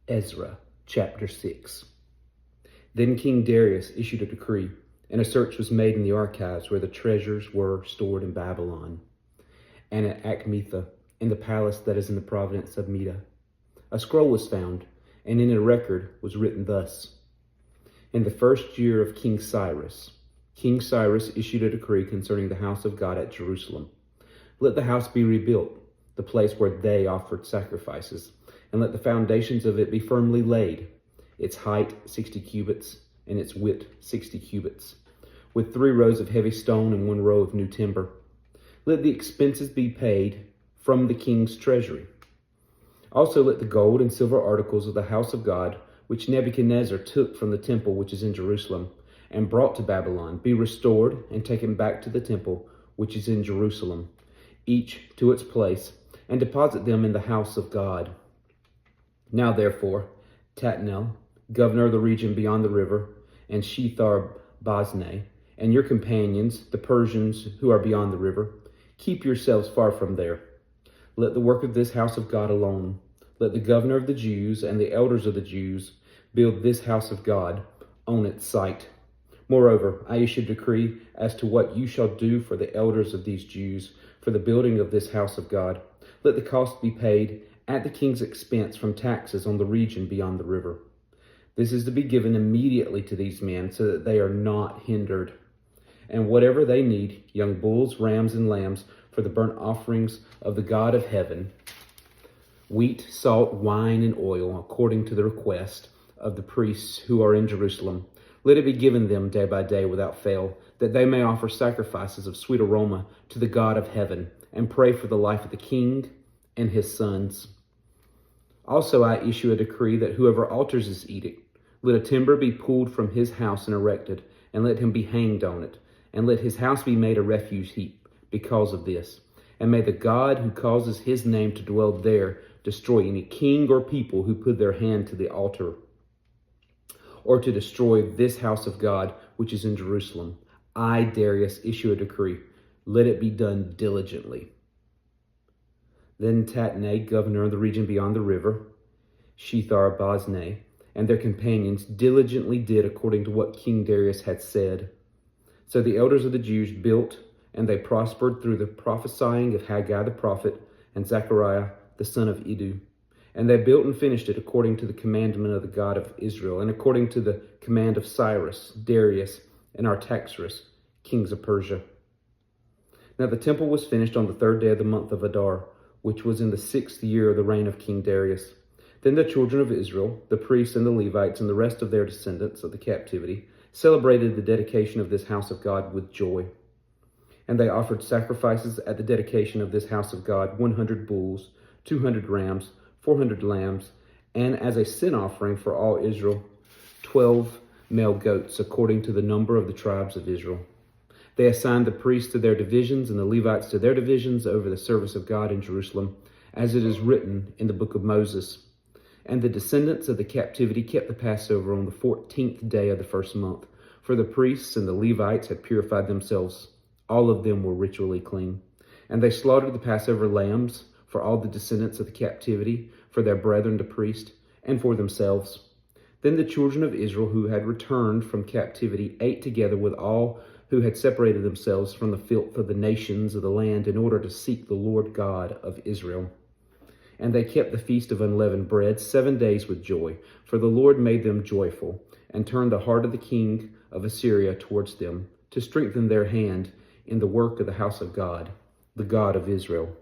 Ezra chapter 6. Then King Darius issued a decree, and a search was made in the archives where the treasures were stored in Babylon, and at Achmetha, in the palace that is in the province of Media. A scroll was found, and in a record was written thus: In the first year of King Cyrus issued a decree concerning the house of God at Jerusalem. Let the house be rebuilt, the place where they offered sacrifices, and let the foundations of it be firmly laid, its height 60 cubits, and its width 60 cubits, with 3 rows of heavy stone and 1 row of new timber. Let the expenses be paid from the king's treasury. Also let the gold and silver articles of the house of God, which Nebuchadnezzar took from the temple which is in Jerusalem, and brought to Babylon, be restored and taken back to the temple which is in Jerusalem, each to its place, and deposit them in the house of God. Now therefore, Tatnel, governor of the region beyond the river, and Shethar-Boznai, and your companions, the Persians who are beyond the river, keep yourselves far from there. Let the work of this house of God alone. Let the governor of the Jews and the elders of the Jews build this house of God on its site. Moreover, I issue a decree as to what you shall do for the elders of these Jews for the building of this house of God. Let the cost be paid at the king's expense from taxes on the region beyond the river. This is to be given immediately to these men so that they are not hindered. And whatever they need, young bulls, rams, and lambs for the burnt offerings of the God of heaven, wheat, salt, wine, and oil, according to the request of the priests who are in Jerusalem, let it be given them day by day without fail, that they may offer sacrifices of sweet aroma to the God of heaven, and pray for the life of the king and his sons. Also I issue a decree that whoever alters this edict, let a timber be pulled from his house and erected, and let him be hanged on it, and let his house be made a refuse heap because of this. And may the God who causes his name to dwell there destroy any king or people who put their hand to the altar, or to destroy this house of God which is in Jerusalem. I, Darius, issue a decree. Let it be done diligently. Then Tatnai, governor of the region beyond the river, Shethar-Boznai, and their companions diligently did according to what King Darius had said. So the elders of the Jews built, and they prospered through the prophesying of Haggai the prophet and Zechariah the son of Iddo. And they built and finished it according to the commandment of the God of Israel, and according to the command of Cyrus, Darius, and Artaxerxes, kings of Persia. Now the temple was finished on the 3rd day of the month of Adar, which was in the 6th year of the reign of King Darius. Then the children of Israel, the priests and the Levites, and the rest of their descendants of the captivity, celebrated the dedication of this house of God with joy. And they offered sacrifices at the dedication of this house of God, 100 bulls, 200 rams, 400 lambs, and as a sin offering for all Israel, 12 male goats, according to the number of the tribes of Israel. They assigned the priests to their divisions and the Levites to their divisions over the service of God in Jerusalem, as it is written in the book of Moses. And the descendants of the captivity kept the Passover on the 14th day of the 1st month, for the priests and the Levites had purified themselves. All of them were ritually clean. And they slaughtered the Passover lambs for all the descendants of the captivity, for their brethren the priests, and for themselves. Then the children of Israel who had returned from captivity ate together with all who had separated themselves from the filth of the nations of the land in order to seek the Lord God of Israel. And they kept the feast of unleavened bread 7 days with joy, for the Lord made them joyful, and turned the heart of the king of Assyria towards them, to strengthen their hand in the work of the house of God, the God of Israel.